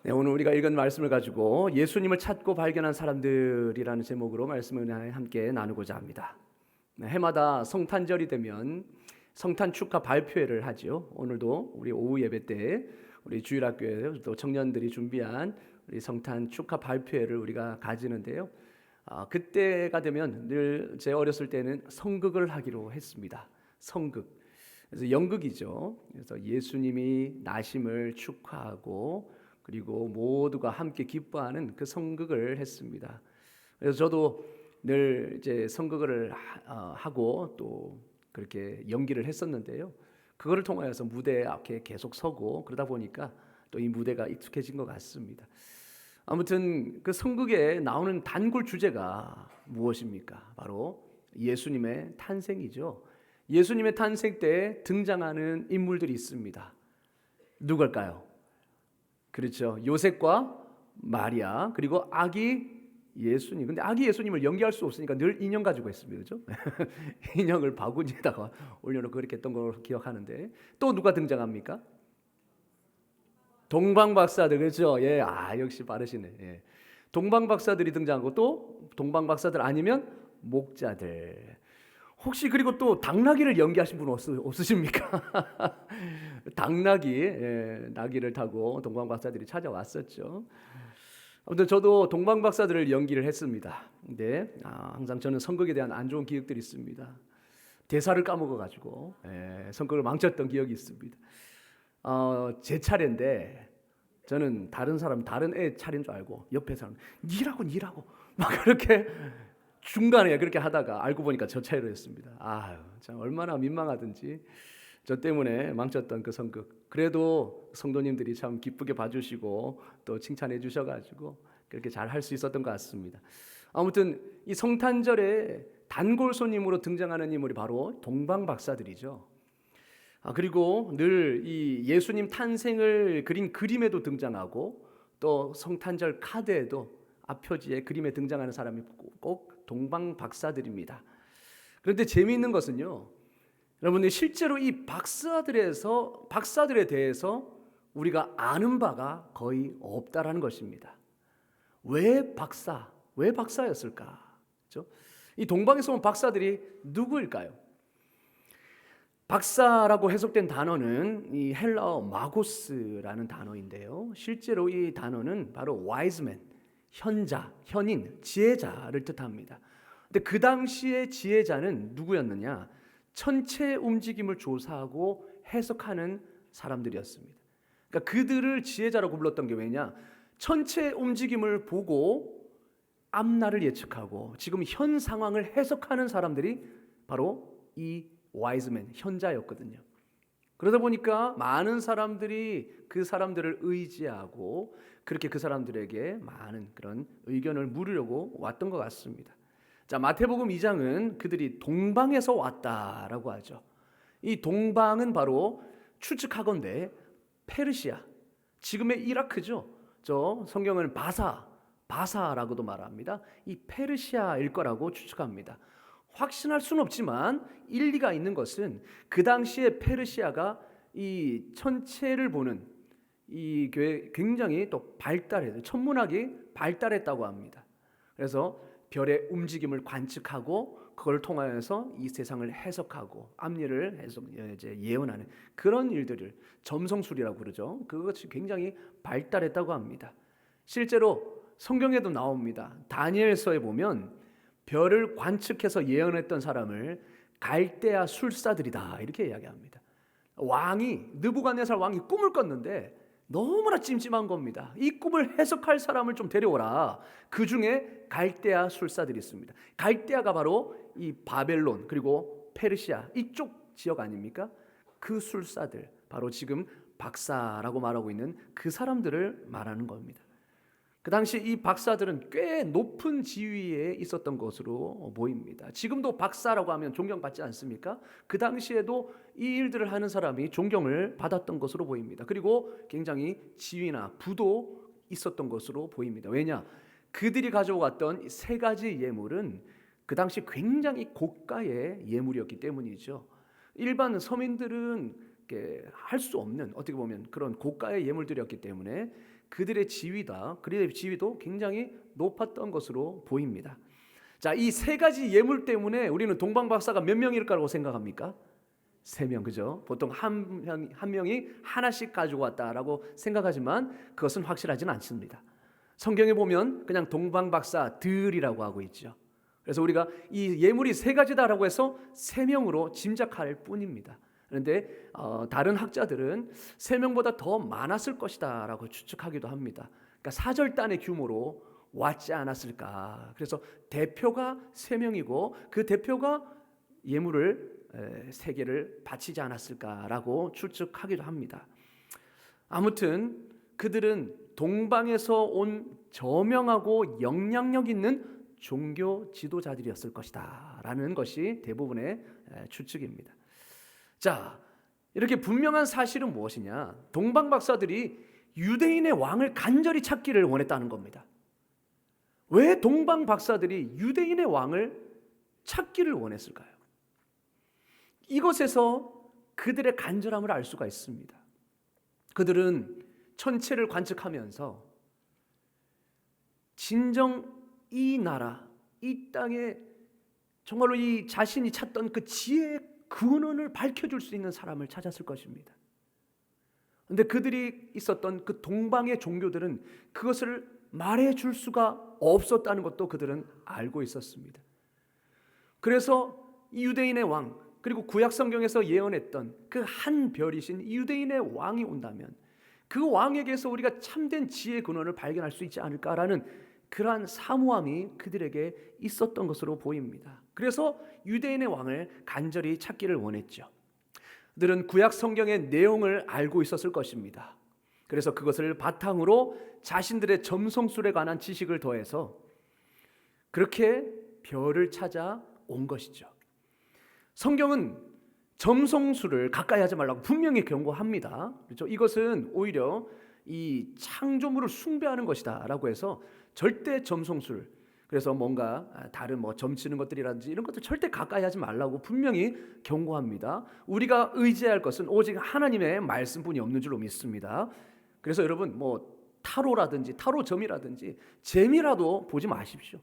네, 오늘 우리가 읽은 말씀을 가지고 예수님을 찾고 발견한 사람들이라는 제목으로 말씀을 함께 나누고자 합니다. 네, 해마다 성탄절이 되면 성탄 축하 발표회를 하죠. 오늘도 우리 오후 예배 때 우리 주일학교에 또 청년들이 준비한 우리 성탄 축하 발표회를 우리가 가지는데요. 그때가 되면 늘 제 어렸을 때는 성극을 하기로 했습니다. 성극. 그래서 연극이죠. 그래서 예수님이 나심을 축하하고 그리고 모두가 함께 기뻐하는 그 성극을 했습니다. 그래서 저도 늘 이제 성극을 하고 또 그렇게 연기를 했었는데요. 그거를 통하여서 무대 앞에 계속 서고 그러다 보니까 또 이 무대가 익숙해진 것 같습니다. 아무튼 그 성극에 나오는 단골 주제가 무엇입니까? 바로 예수님의 탄생이죠. 예수님의 탄생 때 등장하는 인물들이 있습니다. 누굴까요? 그렇죠. 요셉과 마리아 그리고 아기 예수님. 근데 아기 예수님을 연기할 수 없으니까 늘 인형 가지고 했습니다. 그렇죠? 인형을 바구니에다가 올려놓고 그렇게 했던 걸 기억하는데 또 누가 등장합니까? 동방박사들. 그렇죠? 예, 역시 빠르시네. 예. 동방박사들이 등장하고 또 동방박사들 아니면 목자들. 혹시 그리고 또 당나귀를 연기하신 분 없으십니까? 당나귀, 나귀를 타고 동방박사들이 찾아왔었죠. 아무튼 저도 동방박사들을 연기를 했습니다. 근데 항상 저는 선곡에 대한 안 좋은 기억들이 있습니다. 대사를 까먹어가지고 선곡을 망쳤던 기억이 있습니다. 제 차례인데 저는 다른 애 차례인 줄 알고 옆에 사람 니라고 막 그렇게 중간에 그렇게 하다가 알고 보니까 저 차례로 했습니다. 참 얼마나 민망하든지 저 때문에 망쳤던 그 선극. 그래도 성도님들이 참 기쁘게 봐주시고 또 칭찬해 주셔가지고 그렇게 잘 할 수 있었던 것 같습니다. 아무튼 이 성탄절에 단골 손님으로 등장하는 인물이 바로 동방박사들이죠. 그리고 늘 이 예수님 탄생을 그린 그림에도 등장하고 또 성탄절 카드에도 앞표지에 그림에 등장하는 사람이 꼭 동방박사들입니다. 그런데 재미있는 것은요, 여러분들 실제로 이 박사들에 대해서 우리가 아는 바가 거의 없다라는 것입니다. 왜 박사였을까? 그렇죠? 이 동방에서 온 박사들이 누구일까요? 박사라고 해석된 단어는 이 헬라어 마고스라는 단어인데요. 실제로 이 단어는 바로 wise man, 현자, 현인, 지혜자를 뜻합니다. 근데 그 당시의 지혜자는 누구였느냐? 천체 움직임을 조사하고 해석하는 사람들이었습니다. 그러니까 그들을 지혜자라고 불렀던 게 왜냐? 천체 움직임을 보고 앞날을 예측하고 지금 현 상황을 해석하는 사람들이 바로 이 와이즈맨, 현자였거든요. 그러다 보니까 많은 사람들이 그 사람들을 의지하고 그렇게 그 사람들에게 많은 그런 의견을 물으려고 왔던 것 같습니다. 자, 마태복음 2장은 그들이 동방에서 왔다라고 하죠. 이 동방은 바로 추측하건대 페르시아, 지금의 이라크죠. 저 성경은 바사라고도 말합니다. 이 페르시아일 거라고 추측합니다. 확신할 수는 없지만 일리가 있는 것은 그 당시에 페르시아가 이 천체를 보는 이 교회 굉장히 또 천문학이 발달했다고 합니다. 그래서 별의 움직임을 관측하고 그걸 통하여서 이 세상을 해석하고 앞일을 예언하는 그런 일들을 점성술이라고 그러죠. 그것이 굉장히 발달했다고 합니다. 실제로 성경에도 나옵니다. 다니엘서에 보면 별을 관측해서 예언했던 사람을 갈대아 술사들이다 이렇게 이야기합니다. 느부갓네살 왕이 꿈을 꿨는데 너무나 찜찜한 겁니다. 이 꿈을 해석할 사람을 좀 데려오라. 그 중에 갈대아 술사들이 있습니다. 갈대아가 바로 이 바벨론 그리고 페르시아 이쪽 지역 아닙니까? 그 술사들, 바로 지금 박사라고 말하고 있는 그 사람들을 말하는 겁니다. 그 당시 이 박사들은 꽤 높은 지위에 있었던 것으로 보입니다. 지금도 박사라고 하면 존경받지 않습니까? 그 당시에도 이 일들을 하는 사람이 존경을 받았던 것으로 보입니다. 그리고 굉장히 지위나 부도 있었던 것으로 보입니다. 왜냐? 그들이 가져왔던 세 가지 예물은 그 당시 굉장히 고가의 예물이었기 때문이죠. 일반 서민들은 할 수 없는, 어떻게 보면 그런 고가의 예물들이었기 때문에 그들의 지위도 굉장히 높았던 것으로 보입니다. 자, 이 세 가지 예물 때문에 우리는 동방박사가 몇 명일 거라고 생각합니까? 3명, 그죠? 보통 한 명이 하나씩 가지고 왔다라고 생각하지만 그것은 확실하지는 않습니다. 성경에 보면 그냥 동방박사들이라고 하고 있죠. 그래서 우리가 이 예물이 3가지다라고 해서 3명으로 짐작할 뿐입니다. 그런데 다른 학자들은 3명보다 더 많았을 것이다라고 추측하기도 합니다. 그러니까 사절단의 규모로 왔지 않았을까. 그래서 대표가 3명이고 그 대표가 예물을 3개를 바치지 않았을까라고 추측하기도 합니다. 아무튼 그들은 동방에서 온 저명하고 영향력 있는 종교 지도자들이었을 것이다 라는 것이 대부분의 추측입니다. 자, 이렇게 분명한 사실은 무엇이냐? 동방박사들이 유대인의 왕을 간절히 찾기를 원했다는 겁니다. 왜 동방박사들이 유대인의 왕을 찾기를 원했을까요? 이것에서 그들의 간절함을 알 수가 있습니다. 그들은 천체를 관측하면서 진정 이 나라, 이 땅에 정말로 이 자신이 찾던 그 지혜의 근원을 밝혀줄 수 있는 사람을 찾았을 것입니다. 그런데 그들이 있었던 그 동방의 종교들은 그것을 말해줄 수가 없었다는 것도 그들은 알고 있었습니다. 그래서 이 유대인의 왕, 그리고 구약 성경에서 예언했던 그 한 별이신 유대인의 왕이 온다면 그 왕에게서 우리가 참된 지혜의 근원을 발견할 수 있지 않을까라는 그러한 사모함이 그들에게 있었던 것으로 보입니다. 그래서 유대인의 왕을 간절히 찾기를 원했죠. 그들은 구약 성경의 내용을 알고 있었을 것입니다. 그래서 그것을 바탕으로 자신들의 점성술에 관한 지식을 더해서 그렇게 별을 찾아 온 것이죠. 성경은 점성술을 가까이 하지 말라고 분명히 경고합니다. 그렇죠? 이것은 오히려 이 창조물을 숭배하는 것이다라고 해서 절대 점성술, 그래서 뭔가 다른 점치는 것들이라든지 이런 것들 절대 가까이 하지 말라고 분명히 경고합니다. 우리가 의지할 것은 오직 하나님의 말씀뿐이 없는 줄로 믿습니다. 그래서 여러분 타로라든지 타로점이라든지 재미라도 보지 마십시오.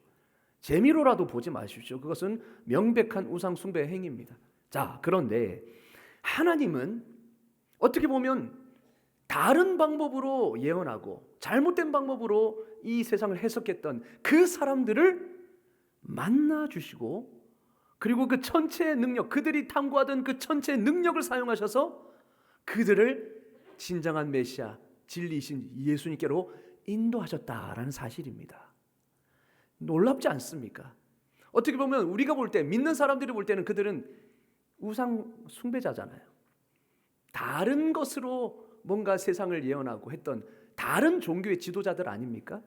재미로라도 보지 마십시오. 그것은 명백한 우상 숭배 행위입니다. 자, 그런데 하나님은 어떻게 보면 다른 방법으로 예언하고 잘못된 방법으로 이 세상을 해석했던 그 사람들을 만나 주시고, 그리고 그 천체의 능력, 그들이 탐구하던 그 천체의 능력을 사용하셔서 그들을 진정한 메시아, 진리이신 예수님께로 인도하셨다라는 사실입니다. 놀랍지 않습니까? 어떻게 보면 우리가 볼 때, 믿는 사람들이 볼 때는 그들은 우상 숭배자잖아요. 다른 것으로 뭔가 세상을 예언하고 했던 다른 종교의 지도자들 아닙니까?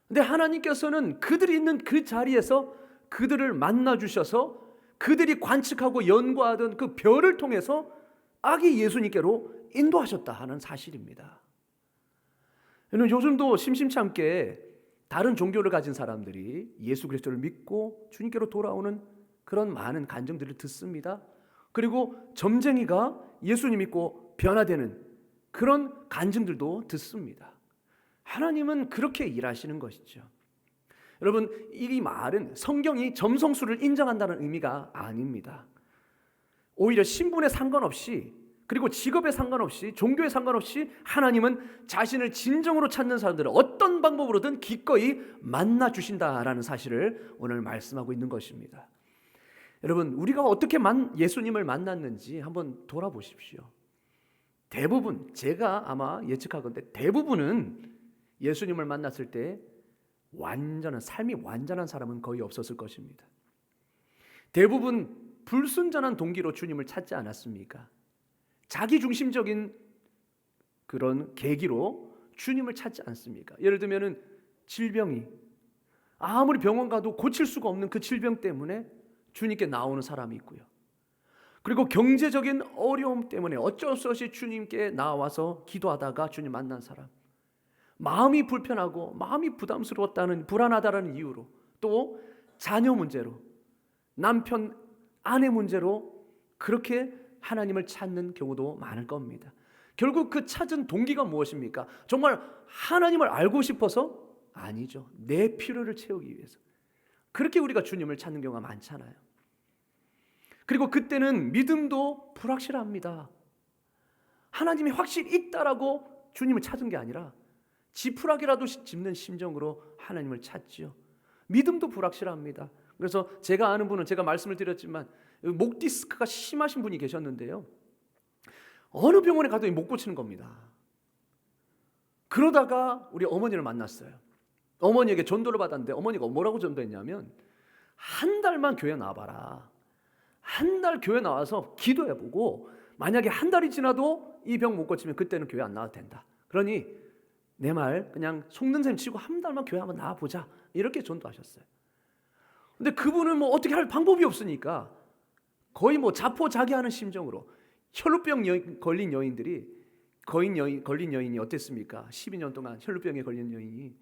근데 하나님께서는 그들이 있는 그 자리에서 그들을 만나 주셔서 그들이 관측하고 연구하던 그 별을 통해서 아기 예수님께로 인도하셨다 하는 사실입니다. 요즘도 심심치 않게 다른 종교를 가진 사람들이 예수 그리스도를 믿고 주님께로 돌아오는 그런 많은 간증들을 듣습니다. 그리고 점쟁이가 예수님 믿고 변화되는 그런 간증들도 듣습니다. 하나님은 그렇게 일하시는 것이죠. 여러분, 이 말은 성경이 점성술을 인정한다는 의미가 아닙니다. 오히려 신분에 상관없이, 그리고 직업에 상관없이, 종교에 상관없이 하나님은 자신을 진정으로 찾는 사람들을 어떤 방법으로든 기꺼이 만나 주신다라는 사실을 오늘 말씀하고 있는 것입니다. 여러분, 우리가 어떻게 예수님을 만났는지 한번 돌아보십시오. 대부분, 제가 아마 예측하건대 대부분은 예수님을 만났을 때 삶이 완전한 사람은 거의 없었을 것입니다. 대부분 불순전한 동기로 주님을 찾지 않았습니까? 자기중심적인 그런 계기로 주님을 찾지 않습니까? 예를 들면 질병이 아무리 병원 가도 고칠 수가 없는 그 질병 때문에 주님께 나오는 사람이 있고요. 그리고 경제적인 어려움 때문에 어쩔 수 없이 주님께 나와서 기도하다가 주님 만난 사람, 마음이 불편하고 마음이 부담스러웠다는, 불안하다는 이유로, 또 자녀 문제로, 남편 아내 문제로 그렇게 하나님을 찾는 경우도 많을 겁니다. 결국 그 찾은 동기가 무엇입니까? 정말 하나님을 알고 싶어서? 아니죠. 내 필요를 채우기 위해서. 그렇게 우리가 주님을 찾는 경우가 많잖아요. 그리고 그때는 믿음도 불확실합니다. 하나님이 확실히 있다라고 주님을 찾은 게 아니라 지푸라기라도 짚는 심정으로 하나님을 찾지요. 믿음도 불확실합니다. 그래서 제가 아는 분은, 제가 말씀을 드렸지만 목 디스크가 심하신 분이 계셨는데요, 어느 병원에 가도 못 고치는 겁니다. 그러다가 우리 어머니를 만났어요. 어머니에게 전도를 받았는데 어머니가 뭐라고 전도했냐면, 한 달만 교회 나와봐라. 한 달 교회 나와서 기도해보고 만약에 한 달이 지나도 이 병 못 고치면 그때는 교회 안 나와도 된다. 그러니 내 말 그냥 속는 셈 치고 한 달만 교회 한번 나와보자, 이렇게 전도하셨어요. 근데 그분은 뭐 어떻게 할 방법이 없으니까 거의 뭐 자포자기하는 심정으로, 혈루병 걸린 여인들이, 걸린 여인이 어땠습니까? 12년 동안 혈루병에 걸린 여인이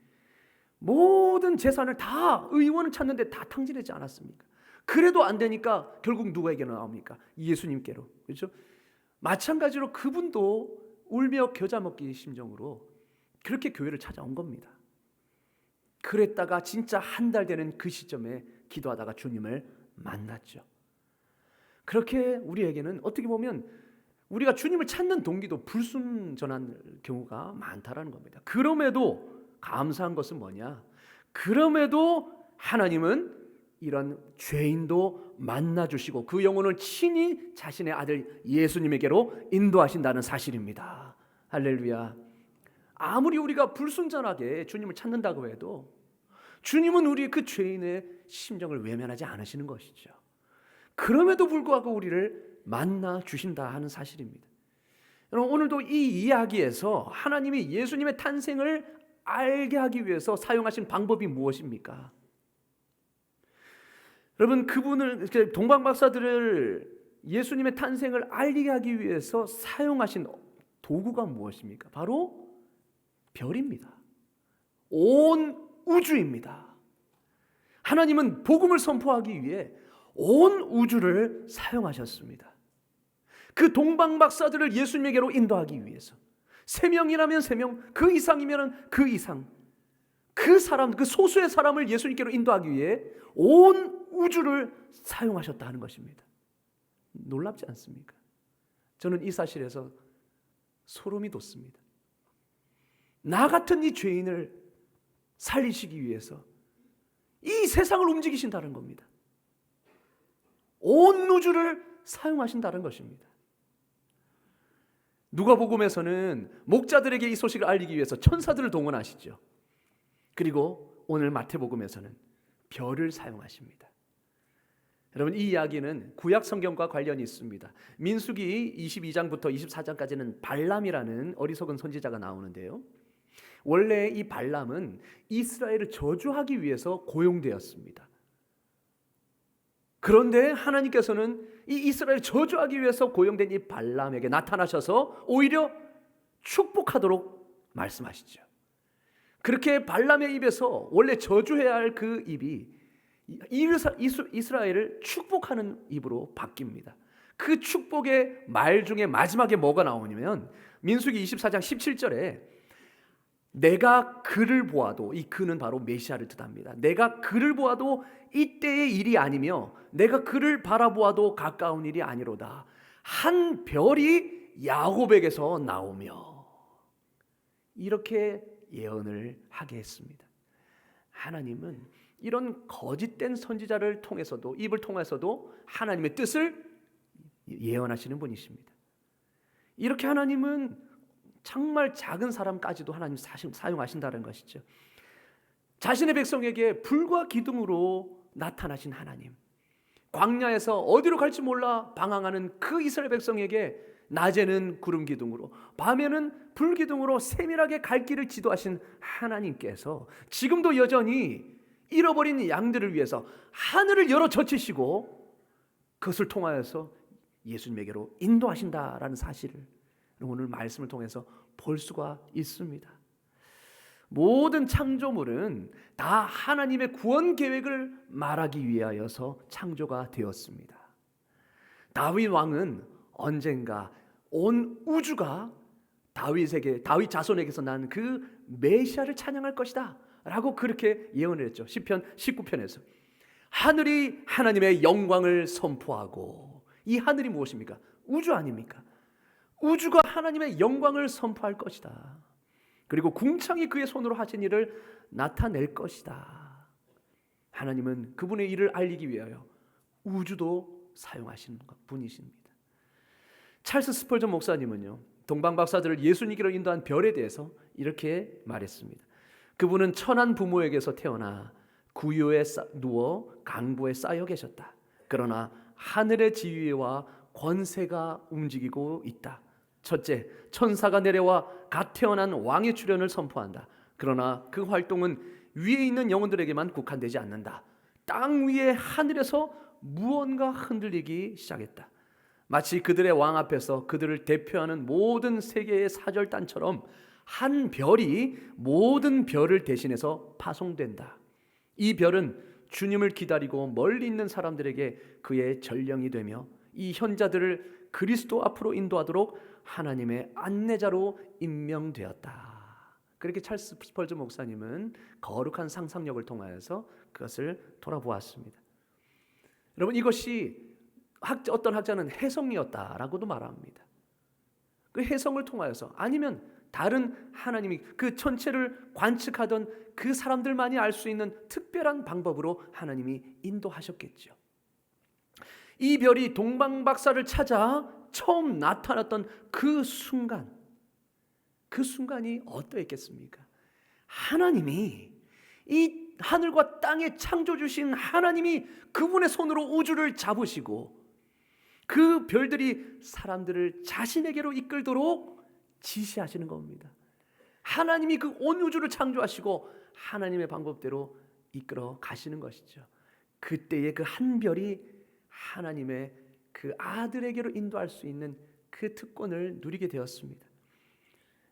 모든 재산을 다 의원을 찾는데 다 탕진하지 않았습니까? 그래도 안 되니까 결국 누구에게로 나옵니까? 예수님께로. 그렇죠? 마찬가지로 그분도 울며 겨자 먹기 심정으로 그렇게 교회를 찾아온 겁니다. 그랬다가 진짜 한 달 되는 그 시점에 기도하다가 주님을 만났죠. 그렇게 우리에게는 어떻게 보면 우리가 주님을 찾는 동기도 불순전한 경우가 많다라는 겁니다. 그럼에도 감사한 것은 뭐냐? 그럼에도 하나님은 이런 죄인도 만나주시고 그 영혼을 친히 자신의 아들 예수님에게로 인도하신다는 사실입니다. 할렐루야. 아무리 우리가 불순전하게 주님을 찾는다고 해도 주님은 우리 그 죄인의 심정을 외면하지 않으시는 것이죠. 그럼에도 불구하고 우리를 만나 주신다 하는 사실입니다. 여러분, 오늘도 이 이야기에서 하나님이 예수님의 탄생을 알게 하기 위해서 사용하신 방법이 무엇입니까? 여러분, 그분을, 동방 박사들을 예수님의 탄생을 알게 하기 위해서 사용하신 도구가 무엇입니까? 바로 별입니다. 온 우주입니다. 하나님은 복음을 선포하기 위해 온 우주를 사용하셨습니다. 그 동방 박사들을 예수님에게로 인도하기 위해서 3명이라면 3명, 그 이상이면 그 이상, 그 사람, 그 소수의 사람을 예수님께로 인도하기 위해 온 우주를 사용하셨다 하는 것입니다. 놀랍지 않습니까? 저는 이 사실에서 소름이 돋습니다. 나 같은 이 죄인을 살리시기 위해서 이 세상을 움직이신다는 겁니다. 온 우주를 사용하신다는 것입니다. 누가복음에서는 목자들에게 이 소식을 알리기 위해서 천사들을 동원하시죠. 그리고 오늘 마태복음에서는 별을 사용하십니다. 여러분, 이 이야기는 구약 성경과 관련이 있습니다. 민수기 22장부터 24장까지는 발람이라는 어리석은 선지자가 나오는데요, 원래 이 발람은 이스라엘을 저주하기 위해서 고용되었습니다. 그런데 하나님께서는 이 이스라엘을 저주하기 위해서 고용된 이 발람에게 나타나셔서 오히려 축복하도록 말씀하시죠. 그렇게 발람의 입에서 원래 저주해야 할 그 입이 이스라엘을 축복하는 입으로 바뀝니다. 그 축복의 말 중에 마지막에 뭐가 나오냐면 민수기 24장 17절에 내가 그를 보아도, 이 그는 바로 메시아를 뜻합니다. 내가 그를 보아도 이때의 일이 아니며 내가 그를 바라보아도 가까운 일이 아니로다. 한 별이 야곱에게서 나오며, 이렇게 예언을 하게 했습니다. 하나님은 이런 거짓된 선지자를 통해서도, 입을 통해서도 하나님의 뜻을 예언하시는 분이십니다. 이렇게 하나님은 정말 작은 사람까지도 하나님 사용하신다는 것이죠. 자신의 백성에게 불과 기둥으로 나타나신 하나님, 광야에서 어디로 갈지 몰라 방황하는 그 이스라엘 백성에게 낮에는 구름 기둥으로, 밤에는 불 기둥으로 세밀하게 갈 길을 지도하신 하나님께서 지금도 여전히 잃어버린 양들을 위해서 하늘을 열어 젖히시고 그것을 통하여서 예수님에게로 인도하신다라는 사실을 오늘 말씀을 통해서 볼 수가 있습니다. 모든 창조물은 다 하나님의 구원 계획을 말하기 위하여서 창조가 되었습니다. 다윗 왕은 언젠가 온 우주가 다윗 자손에게서 난 그 메시아를 찬양할 것이다 라고 그렇게 예언을 했죠. 시편 19편에서 하늘이 하나님의 영광을 선포하고, 이 하늘이 무엇입니까? 우주 아닙니까? 우주가 하나님의 영광을 선포할 것이다. 그리고 궁창이 그의 손으로 하신 일을 나타낼 것이다. 하나님은 그분의 일을 알리기 위하여 우주도 사용하시는 분이십니다. 찰스 스펄전 목사님은요, 동방박사들을 예수님께로 인도한 별에 대해서 이렇게 말했습니다. 그분은 천한 부모에게서 태어나 구유에 누워 강보에 쌓여 계셨다. 그러나 하늘의 지위와 권세가 움직이고 있다. 첫째, 천사가 내려와 갓 태어난 왕의 출현을 선포한다. 그러나 그 활동은 위에 있는 영혼들에게만 국한되지 않는다. 땅 위의 하늘에서 무언가 흔들리기 시작했다. 마치 그들의 왕 앞에서 그들을 대표하는 모든 세계의 사절단처럼 한 별이 모든 별을 대신해서 파송된다. 이 별은 주님을 기다리고 멀리 있는 사람들에게 그의 전령이 되며 이 현자들을 그리스도 앞으로 인도하도록 하나님의 안내자로 임명되었다. 그렇게 찰스 스펄전 목사님은 거룩한 상상력을 통하여서 그것을 돌아보았습니다. 여러분, 이것이 어떤 학자는 해성이었다라고도 말합니다. 그 해성을 통하여서, 아니면 다른 하나님이 그 전체를 관측하던 그 사람들만이 알 수 있는 특별한 방법으로 하나님이 인도하셨겠죠. 이 별이 동방박사를 찾아 처음 나타났던 그 순간이 어떠했겠습니까? 하나님이, 이 하늘과 땅의 창조주신 하나님이 그분의 손으로 우주를 잡으시고 그 별들이 사람들을 자신에게로 이끌도록 지시하시는 겁니다. 하나님이 그 온 우주를 창조하시고 하나님의 방법대로 이끌어 가시는 것이죠. 그때의 그 한 별이 하나님의 그 아들에게로 인도할 수 있는 그 특권을 누리게 되었습니다.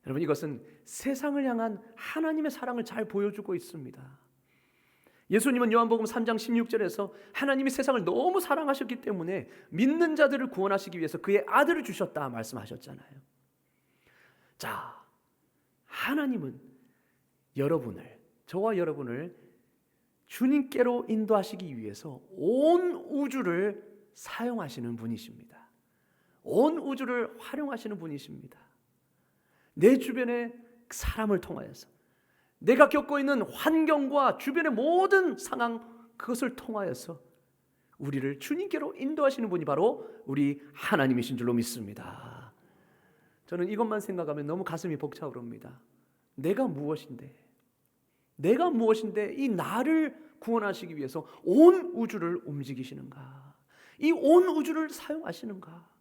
여러분, 이것은 세상을 향한 하나님의 사랑을 잘 보여주고 있습니다. 예수님은 요한복음 3장 16절에서 하나님이 세상을 너무 사랑하셨기 때문에 믿는 자들을 구원하시기 위해서 그의 아들을 주셨다 말씀하셨잖아요. 자, 하나님은 저와 여러분을 주님께로 인도하시기 위해서 온 우주를 사용하시는 분이십니다. 온 우주를 활용하시는 분이십니다. 내 주변의 사람을 통하여서, 내가 겪고 있는 환경과 주변의 모든 상황, 그것을 통하여서 우리를 주님께로 인도하시는 분이 바로 우리 하나님이신 줄로 믿습니다. 저는 이것만 생각하면 너무 가슴이 벅차오릅니다. 내가 무엇인데 이 나를 구원하시기 위해서 온 우주를 움직이시는가? 이 온 우주를 사용하시는가?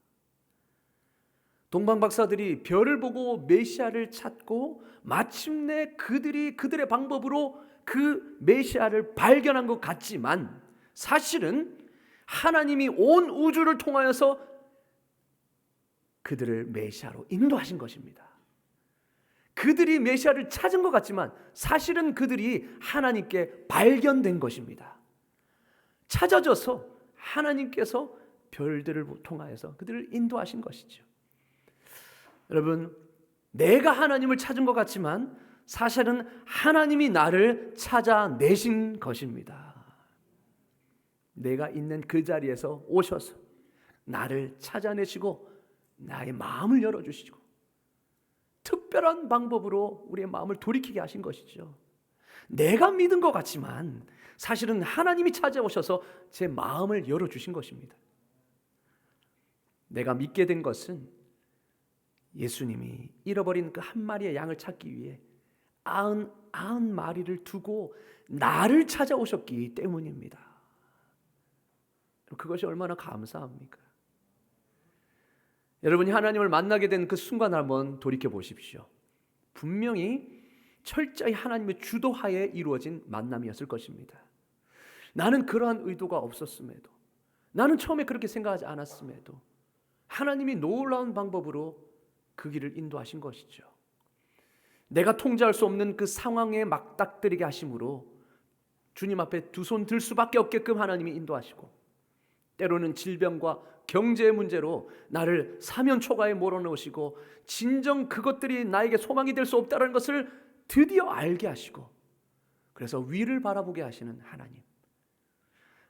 동방박사들이 별을 보고 메시아를 찾고 마침내 그들의 방법으로 그 메시아를 발견한 것 같지만, 사실은 하나님이 온 우주를 통하여서 그들을 메시아로 인도하신 것입니다. 그들이 메시아를 찾은 것 같지만 사실은 그들이 하나님께 발견된 것입니다. 찾아져서 하나님께서 별들을 통하여서 그들을 인도하신 것이죠. 여러분, 내가 하나님을 찾은 것 같지만 사실은 하나님이 나를 찾아내신 것입니다. 내가 있는 그 자리에서 오셔서 나를 찾아내시고 나의 마음을 열어주시고 특별한 방법으로 우리의 마음을 돌이키게 하신 것이죠. 내가 믿은 것 같지만 사실은 하나님이 찾아오셔서 제 마음을 열어주신 것입니다. 내가 믿게 된 것은 예수님이 잃어버린 그 한 마리의 양을 찾기 위해 90마리를 두고 나를 찾아오셨기 때문입니다. 그것이 얼마나 감사합니까? 여러분이 하나님을 만나게 된 그 순간을 한번 돌이켜 보십시오. 분명히 철저히 하나님의 주도하에 이루어진 만남이었을 것입니다. 나는 그러한 의도가 없었음에도, 나는 처음에 그렇게 생각하지 않았음에도 하나님이 놀라운 방법으로 그 길을 인도하신 것이죠. 내가 통제할 수 없는 그 상황에 막닥뜨리게 하심으로 주님 앞에 두 손 들 수밖에 없게끔 하나님이 인도하시고, 때로는 질병과 경제의 문제로 나를 사면초가에 몰아넣으시고 진정 그것들이 나에게 소망이 될 수 없다는 것을 드디어 알게 하시고, 그래서 위를 바라보게 하시는 하나님.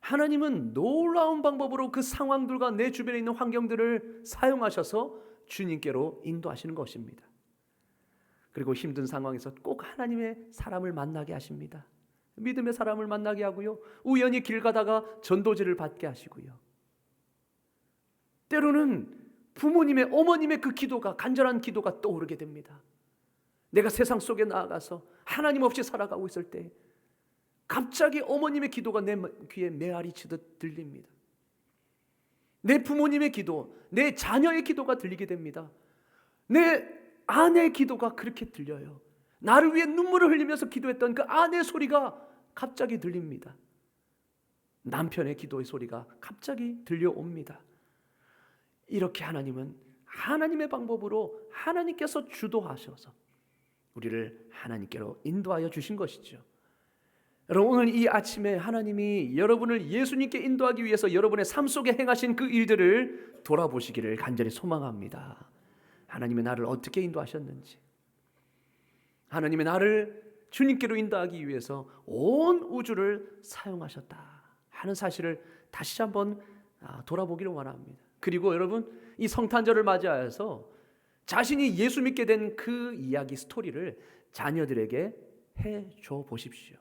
하나님은 놀라운 방법으로 그 상황들과 내 주변에 있는 환경들을 사용하셔서 주님께로 인도하시는 것입니다. 그리고 힘든 상황에서 꼭 하나님의 사람을 만나게 하십니다. 믿음의 사람을 만나게 하고요, 우연히 길 가다가 전도지를 받게 하시고요, 때로는 부모님의, 어머님의 그 기도가, 간절한 기도가 떠오르게 됩니다. 내가 세상 속에 나아가서 하나님 없이 살아가고 있을 때 갑자기 어머님의 기도가 내 귀에 메아리 치듯 들립니다. 내 부모님의 기도, 내 자녀의 기도가 들리게 됩니다. 내 아내의 기도가 그렇게 들려요. 나를 위해 눈물을 흘리면서 기도했던 그 아내의 소리가 갑자기 들립니다. 남편의 기도의 소리가 갑자기 들려옵니다. 이렇게 하나님은 하나님의 방법으로 하나님께서 주도하셔서 우리를 하나님께로 인도하여 주신 것이죠. 여러분, 오늘 이 아침에 하나님이 여러분을 예수님께 인도하기 위해서 여러분의 삶 속에 행하신 그 일들을 돌아보시기를 간절히 소망합니다. 하나님의 나를 어떻게 인도하셨는지, 하나님의 나를 주님께로 인도하기 위해서 온 우주를 사용하셨다 하는 사실을 다시 한번 돌아보기를 원합니다. 그리고 여러분, 이 성탄절을 맞이하여서 자신이 예수 믿게 된 그 이야기, 스토리를 자녀들에게 해줘 보십시오.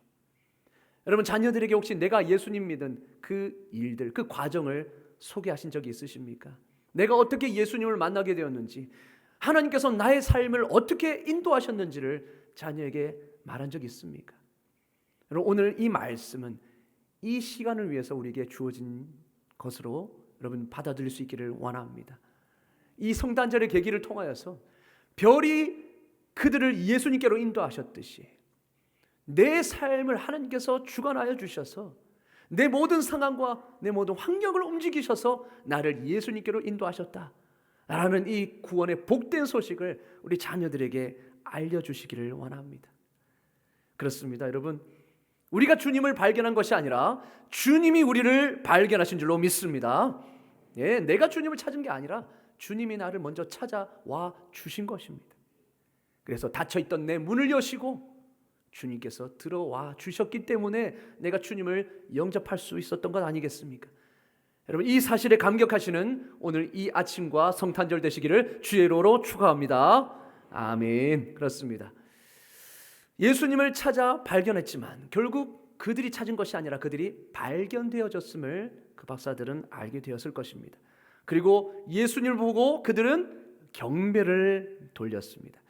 여러분, 자녀들에게 혹시 내가 예수님 믿은 그 일들, 그 과정을 소개하신 적이 있으십니까? 내가 어떻게 예수님을 만나게 되었는지, 하나님께서 나의 삶을 어떻게 인도하셨는지를 자녀에게 말한 적이 있습니까? 여러분, 오늘 이 말씀은 이 시간을 위해서 우리에게 주어진 것으로 여러분 받아들일 수 있기를 원합니다. 이 성탄절의 계기를 통하여서 별이 그들을 예수님께로 인도하셨듯이 내 삶을 하나님께서 주관하여 주셔서 내 모든 상황과 내 모든 환경을 움직이셔서 나를 예수님께로 인도하셨다라는 이 구원의 복된 소식을 우리 자녀들에게 알려주시기를 원합니다. 그렇습니다. 여러분, 우리가 주님을 발견한 것이 아니라 주님이 우리를 발견하신 줄로 믿습니다. 예, 내가 주님을 찾은 게 아니라 주님이 나를 먼저 찾아와 주신 것입니다. 그래서 닫혀있던 내 문을 여시고 주님께서 들어와 주셨기 때문에 내가 주님을 영접할 수 있었던 것 아니겠습니까? 여러분, 이 사실에 감격하시는 오늘 이 아침과 성탄절 되시기를 주의 이름으로 축원합니다. 아멘. 그렇습니다. 예수님을 찾아 발견했지만 결국 그들이 찾은 것이 아니라 그들이 발견되어졌음을 그 박사들은 알게 되었을 것입니다. 그리고 예수님을 보고 그들은 경배를 돌렸습니다.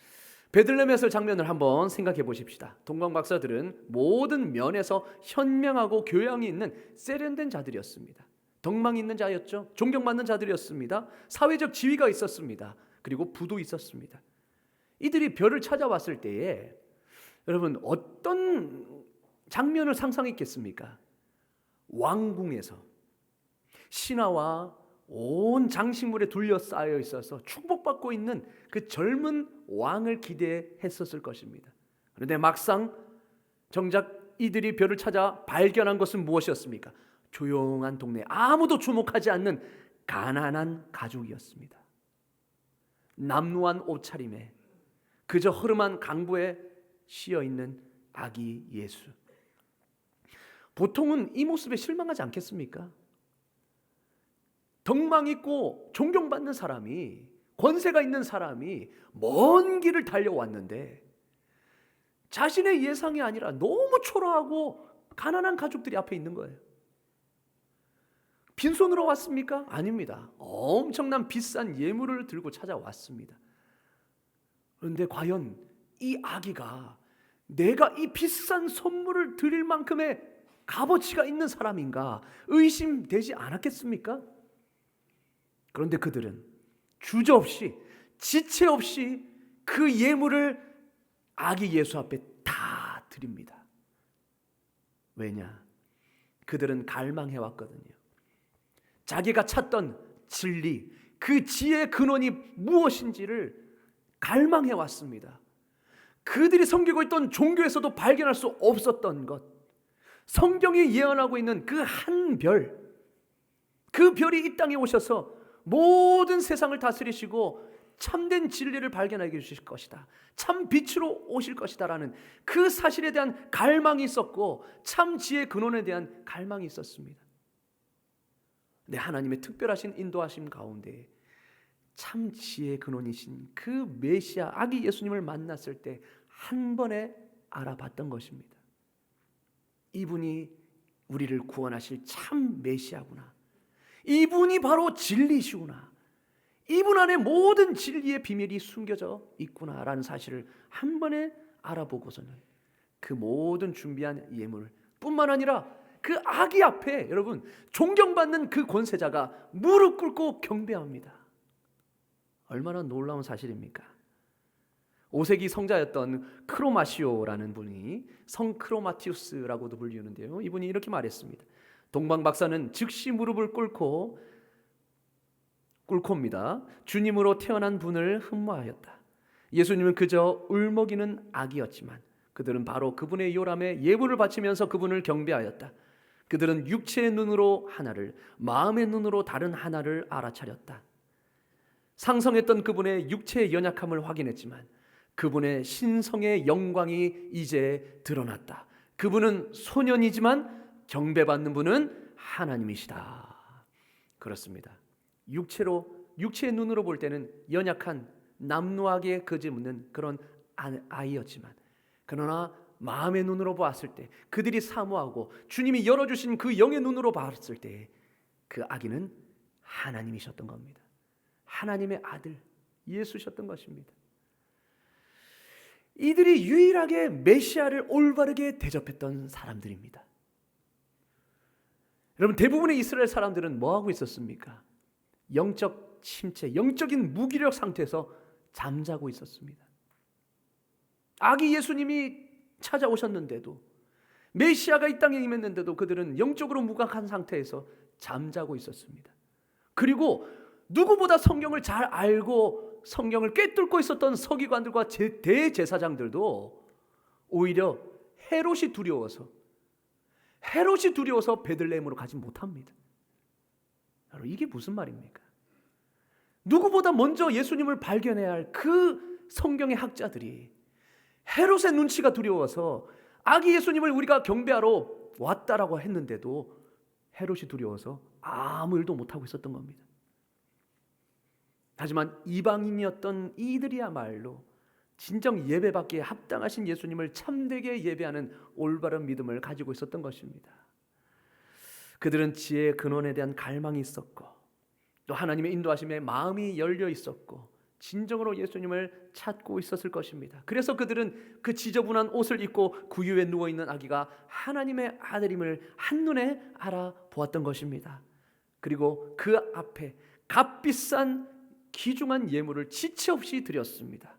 베들레헴에서 장면을 한번 생각해 보십시다. 동방 박사들은 모든 면에서 현명하고 교양이 있는 세련된 자들이었습니다. 덕망이 있는 자였죠. 존경받는 자들이었습니다. 사회적 지위가 있었습니다. 그리고 부도 있었습니다. 이들이 별을 찾아왔을 때에 여러분 어떤 장면을 상상했겠습니까? 왕궁에서 신하와 온 장식물에 둘러싸여 있어서 축복받고 있는 그 젊은 왕을 기대했었을 것입니다. 그런데 막상 정작 이들이 별을 찾아 발견한 것은 무엇이었습니까? 조용한 동네, 아무도 주목하지 않는 가난한 가족이었습니다. 남루한 옷차림에 그저 허름한 강부에 씌어있는 아기 예수. 보통은 이 모습에 실망하지 않겠습니까? 덕망 있고 존경받는 사람이, 권세가 있는 사람이 먼 길을 달려왔는데 자신의 예상이 아니라 너무 초라하고 가난한 가족들이 앞에 있는 거예요. 빈손으로 왔습니까? 아닙니다. 엄청난 비싼 예물을 들고 찾아왔습니다. 그런데 과연 이 아기가 내가 이 비싼 선물을 드릴 만큼의 값어치가 있는 사람인가 의심되지 않았겠습니까? 그런데 그들은 주저없이, 지체 없이 그 예물을 아기 예수 앞에 다 드립니다. 왜냐? 그들은 갈망해왔거든요. 자기가 찾던 진리, 그 지혜의 근원이 무엇인지를 갈망해왔습니다. 그들이 섬기고 있던 종교에서도 발견할 수 없었던 것, 성경이 예언하고 있는 그 한 별, 그 별이 이 땅에 오셔서 모든 세상을 다스리시고 참된 진리를 발견하게 해주실 것이다, 참 빛으로 오실 것이다 라는 그 사실에 대한 갈망이 있었고 참 지혜의 근원에 대한 갈망이 있었습니다. 근데 하나님의 특별하신 인도하심 가운데 참 지혜의 근원이신 그 메시아 아기 예수님을 만났을 때 한 번에 알아봤던 것입니다. 이분이 우리를 구원하실 참 메시아구나, 이분이 바로 진리시구나, 이분 안에 모든 진리의 비밀이 숨겨져 있구나라는 사실을 한 번에 알아보고서는 그 모든 준비한 예물 뿐만 아니라 그 아기 앞에 여러분 존경받는 그 권세자가 무릎 꿇고 경배합니다. 얼마나 놀라운 사실입니까? 5세기 성자였던 크로마시오라는 분이 성 크로마티우스라고도 불리는데요, 이분이 이렇게 말했습니다. 동방박사는 즉시 무릎을 꿇고입니다. 주님으로 태어난 분을 흠모하였다. 예수님은 그저 울먹이는 아기였지만 그들은 바로 그분의 요람에 예물을 바치면서 그분을 경배하였다. 그들은 육체의 눈으로 하나를, 마음의 눈으로 다른 하나를 알아차렸다. 상성했던 그분의 육체의 연약함을 확인했지만 그분의 신성의 영광이 이제 드러났다. 그분은 소년이지만 경배받는 분은 하나님이시다. 그렇습니다. 육체의 눈으로 볼 때는 연약한 남루하게 거짓묻는 그런 아이였지만, 그러나 마음의 눈으로 봤을 때, 그들이 사모하고 주님이 열어주신 그 영의 눈으로 봤을 때 그 아기는 하나님이셨던 겁니다. 하나님의 아들 예수셨던 것입니다. 이들이 유일하게 메시아를 올바르게 대접했던 사람들입니다. 여러분, 대부분의 이스라엘 사람들은 뭐하고 있었습니까? 영적 침체, 영적인 무기력 상태에서 잠자고 있었습니다. 아기 예수님이 찾아오셨는데도, 메시아가 이 땅에 임했는데도 그들은 영적으로 무각한 상태에서 잠자고 있었습니다. 그리고 누구보다 성경을 잘 알고 성경을 꿰뚫고 있었던 서기관들과 대제사장들도 오히려 헤롯이 두려워서 베들레헴으로 가지 못합니다. 바로 이게 무슨 말입니까? 누구보다 먼저 예수님을 발견해야 할 그 성경의 학자들이 헤롯의 눈치가 두려워서 아기 예수님을 우리가 경배하러 왔다라고 했는데도 헤롯이 두려워서 아무 일도 못하고 있었던 겁니다. 하지만 이방인이었던 이들이야말로 진정 예배받기에 합당하신 예수님을 참되게 예배하는 올바른 믿음을 가지고 있었던 것입니다. 그들은 지혜의 근원에 대한 갈망이 있었고 또 하나님의 인도하심에 마음이 열려 있었고 진정으로 예수님을 찾고 있었을 것입니다. 그래서 그들은 그 지저분한 옷을 입고 구유에 누워있는 아기가 하나님의 아들임을 한눈에 알아보았던 것입니다. 그리고 그 앞에 값비싼 귀중한 예물을 지체 없이 드렸습니다.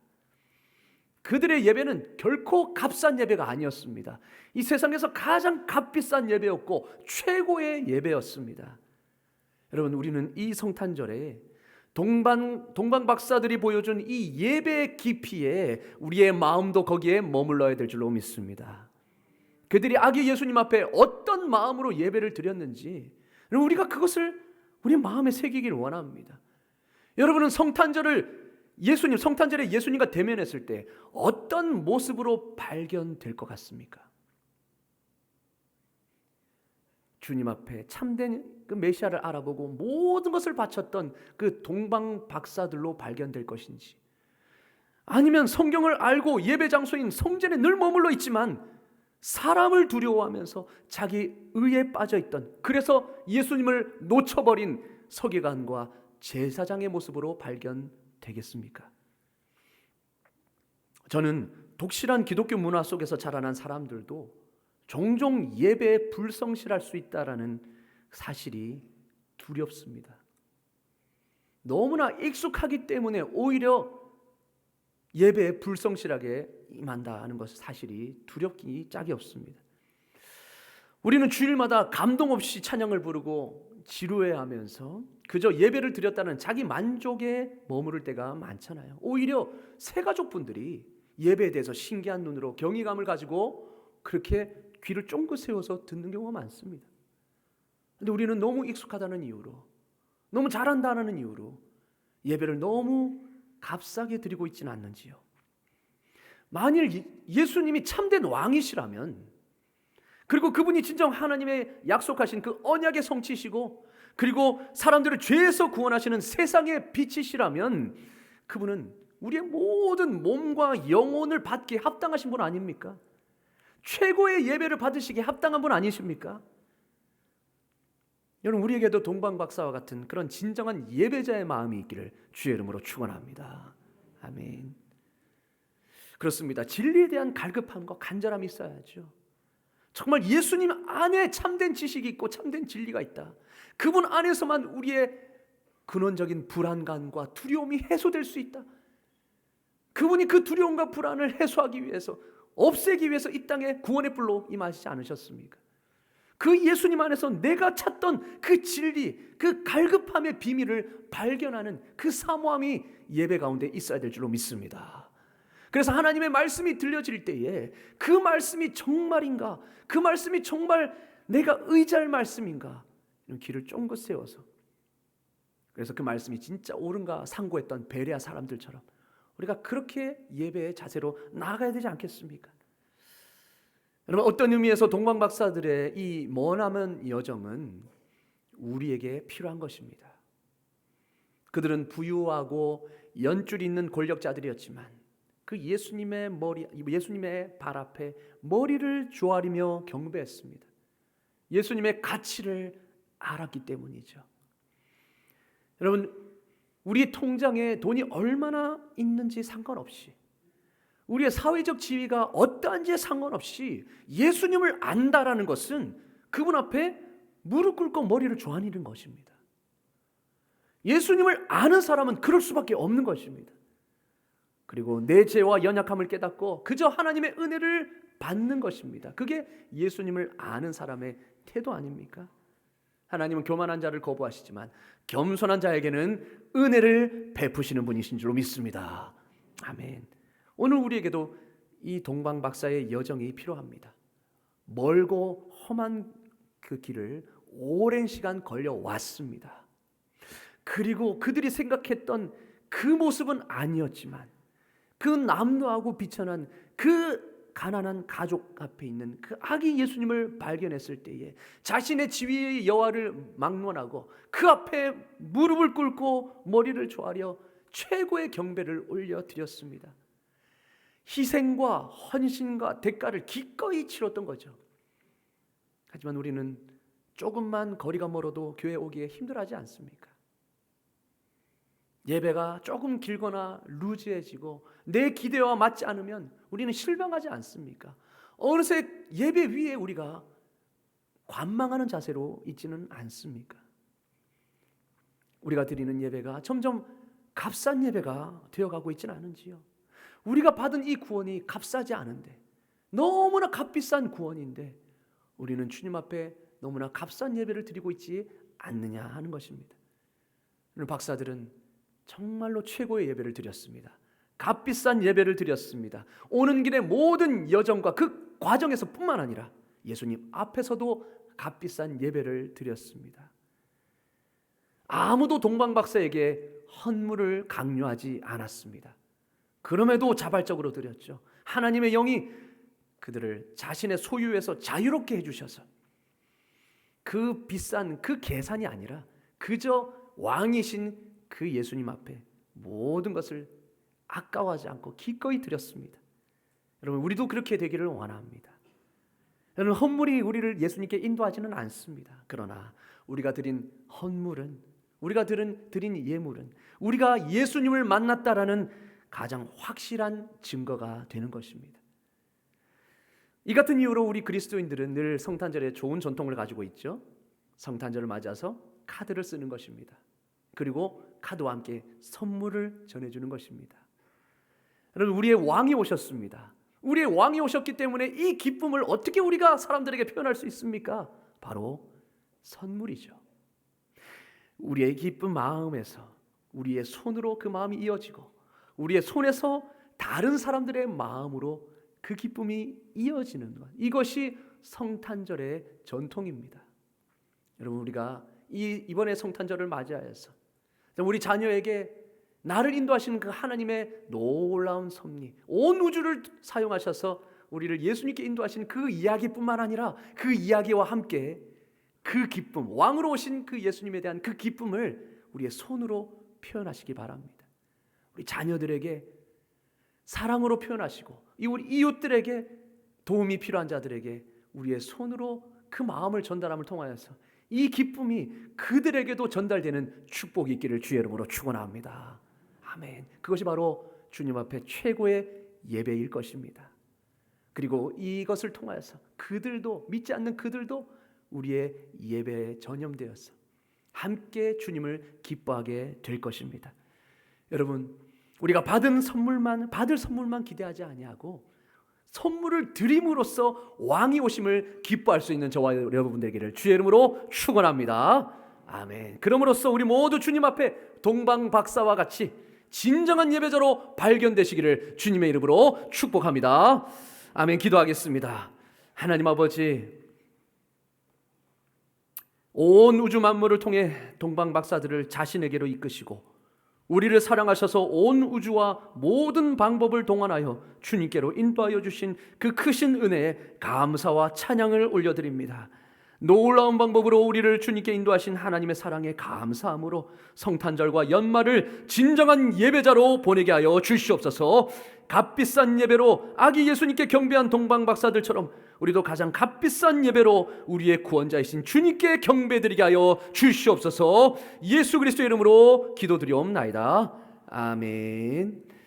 그들의 예배는 결코 값싼 예배가 아니었습니다. 이 세상에서 가장 값비싼 예배였고 최고의 예배였습니다. 여러분, 우리는 이 성탄절에 동방 박사들이 보여준 이 예배의 깊이에 우리의 마음도 거기에 머물러야 될 줄로 믿습니다. 그들이 아기 예수님 앞에 어떤 마음으로 예배를 드렸는지 우리가 그것을 우리 마음에 새기길 원합니다. 여러분은 성탄절에 예수님과 대면했을 때 어떤 모습으로 발견될 것 같습니까? 주님 앞에 참된 그 메시아를 알아보고 모든 것을 바쳤던 그 동방 박사들로 발견될 것인지, 아니면 성경을 알고 예배 장소인 성전에 늘 머물러 있지만 사람을 두려워하면서 자기 의에 빠져 있던, 그래서 예수님을 놓쳐버린 서기관과 제사장의 모습으로 발견되겠습니까? 저는 독실한 기독교 문화 속에서 자라난 사람들도 종종 예배에 불성실할 수 있다라는 사실이 두렵습니다. 너무나 익숙하기 때문에 오히려 예배에 불성실하게 임한다는 것은 사실이 두렵기 짝이 없습니다. 우리는 주일마다 감동 없이 찬양을 부르고 지루해하면서 그저 예배를 드렸다는 자기 만족에 머무를 때가 많잖아요. 오히려 새가족분들이 예배에 대해서 신기한 눈으로 경이감을 가지고 그렇게 귀를 쫑긋 세워서 듣는 경우가 많습니다. 근데 우리는 너무 익숙하다는 이유로, 너무 잘한다는 이유로 예배를 너무 값싸게 드리고 있지는 않는지요? 만일 예수님이 참된 왕이시라면, 그리고 그분이 진정 하나님의 약속하신 그 언약의 성취시고, 그리고 사람들을 죄에서 구원하시는 세상의 빛이시라면, 그분은 우리의 모든 몸과 영혼을 받기에 합당하신 분 아닙니까? 최고의 예배를 받으시기에 합당한 분 아니십니까? 여러분, 우리에게도 동방박사와 같은 그런 진정한 예배자의 마음이 있기를 주의 이름으로 축원합니다. 아멘. 그렇습니다. 진리에 대한 갈급함과 간절함이 있어야죠. 정말 예수님 안에 참된 지식이 있고 참된 진리가 있다. 그분 안에서만 우리의 근원적인 불안감과 두려움이 해소될 수 있다. 그분이 그 두려움과 불안을 해소하기 위해서, 없애기 위해서 이 땅에 구원의 불로 임하시지 않으셨습니까? 그 예수님 안에서 내가 찾던 그 진리, 그 갈급함의 비밀을 발견하는 그 사모함이 예배 가운데 있어야 될 줄로 믿습니다. 그래서 하나님의 말씀이 들려질 때에 그 말씀이 정말인가, 그 말씀이 정말 내가 의지할 말씀인가, 이런 귀를 쫑긋 세워서, 그래서 그 말씀이 진짜 옳은가 상고했던 베레아 사람들처럼 우리가 그렇게 예배의 자세로 나아가야 되지 않겠습니까? 여러분, 어떤 의미에서 동방박사들의 이 머나먼 여정은 우리에게 필요한 것입니다. 그들은 부유하고 연줄 있는 권력자들이었지만 그 예수님의 발 앞에 머리를 조아리며 경배했습니다. 예수님의 가치를 알았기 때문이죠. 여러분, 우리 통장에 돈이 얼마나 있는지 상관없이, 우리의 사회적 지위가 어떠한지에 상관없이 예수님을 안다라는 것은 그분 앞에 무릎 꿇고 머리를 조아리는 것입니다. 예수님을 아는 사람은 그럴 수밖에 없는 것입니다. 그리고 내 죄와 연약함을 깨닫고 그저 하나님의 은혜를 받는 것입니다. 그게 예수님을 아는 사람의 태도 아닙니까? 하나님은 교만한 자를 거부하시지만 겸손한 자에게는 은혜를 베푸시는 분이신 줄로 믿습니다. 아멘. 오늘 우리에게도 이 동방박사의 여정이 필요합니다. 멀고 험한 그 길을 오랜 시간 걸려왔습니다. 그리고 그들이 생각했던 그 모습은 아니었지만 그 남루하고 비천한 그 가난한 가족 앞에 있는 그 아기 예수님을 발견했을 때에 자신의 지위의 여하를 막론하고 그 앞에 무릎을 꿇고 머리를 조아려 최고의 경배를 올려드렸습니다. 희생과 헌신과 대가를 기꺼이 치렀던 거죠. 하지만 우리는 조금만 거리가 멀어도 교회 오기에 힘들어하지 않습니까? 예배가 조금 길거나 루즈해지고 내 기대와 맞지 않으면 우리는 실망하지 않습니까? 어느새 예배 위에 우리가 관망하는 자세로 있지는 않습니까? 우리가 드리는 예배가 점점 값싼 예배가 되어가고 있지는 않은지요? 우리가 받은 이 구원이 값싸지 않은데, 너무나 값비싼 구원인데 우리는 주님 앞에 너무나 값싼 예배를 드리고 있지 않느냐 하는 것입니다. 오늘 박사들은 정말로 최고의 예배를 드렸습니다. 값비싼 예배를 드렸습니다. 오는 길의 모든 여정과 그 과정에서 뿐만 아니라 예수님 앞에서도 값비싼 예배를 드렸습니다. 아무도 동방박사에게 헌물을 강요하지 않았습니다. 그럼에도 자발적으로 드렸죠. 하나님의 영이 그들을 자신의 소유에서 자유롭게 해주셔서 그 비싼 그 계산이 아니라 그저 왕이신 그 예수님 앞에 모든 것을 아까워하지 않고 기꺼이 드렸습니다. 여러분, 우리도 그렇게 되기를 원합니다. 여러분, 헌물이 우리를 예수님께 인도하지는 않습니다. 그러나 우리가 드린 헌물은, 우리가 드린 예물은 우리가 예수님을 만났다라는 가장 확실한 증거가 되는 것입니다. 이 같은 이유로 우리 그리스도인들은 늘 성탄절에 좋은 전통을 가지고 있죠. 성탄절을 맞아서 카드를 쓰는 것입니다. 그리고 카드와 함께 선물을 전해주는 것입니다. 여러분, 우리의 왕이 오셨습니다. 우리의 왕이 오셨기 때문에 이 기쁨을 어떻게 우리가 사람들에게 표현할 수 있습니까? 바로 선물이죠. 우리의 기쁜 마음에서 우리의 손으로 그 마음이 이어지고 우리의 손에서 다른 사람들의 마음으로 그 기쁨이 이어지는 것, 이것이 성탄절의 전통입니다. 여러분, 우리가 이번에 성탄절을 맞이하여서 우리 자녀에게 나를 인도하시는 그 하나님의 놀라운 섭리, 온 우주를 사용하셔서 우리를 예수님께 인도하신 그 이야기뿐만 아니라 그 이야기와 함께 그 기쁨, 왕으로 오신 그 예수님에 대한 그 기쁨을 우리의 손으로 표현하시기 바랍니다. 우리 자녀들에게 사랑으로 표현하시고 우리 이웃들에게, 도움이 필요한 자들에게 우리의 손으로 그 마음을 전달함을 통하여서 이 기쁨이 그들에게도 전달되는 축복이 있기를 주의 이름으로 축원합니다. 아멘. 그것이 바로 주님 앞에 최고의 예배일 것입니다. 그리고 이것을 통하여서 그들도, 믿지 않는 그들도 우리의 예배에 전염되어서 함께 주님을 기뻐하게 될 것입니다. 여러분, 우리가 받을 선물만 기대하지 아니하고 선물을 드림으로써 왕이 오심을 기뻐할 수 있는 저와 여러분 되기를 주의 이름으로 축원합니다. 아멘. 그럼으로써 우리 모두 주님 앞에 동방 박사와 같이 진정한 예배자로 발견되시기를 주님의 이름으로 축복합니다. 아멘. 기도하겠습니다. 하나님 아버지, 온 우주 만물을 통해 동방 박사들을 자신에게로 이끄시고 우리를 사랑하셔서 온 우주와 모든 방법을 동원하여 주님께로 인도하여 주신 그 크신 은혜에 감사와 찬양을 올려드립니다. 놀라운 방법으로 우리를 주님께 인도하신 하나님의 사랑에 감사함으로 성탄절과 연말을 진정한 예배자로 보내게 하여 주시옵소서. 값비싼 예배로 아기 예수님께 경배한 동방 박사들처럼 우리도 가장 값비싼 예배로 우리의 구원자이신 주님께 경배드리게 하여 주시옵소서. 예수 그리스도의 이름으로 기도드리옵나이다. 아멘.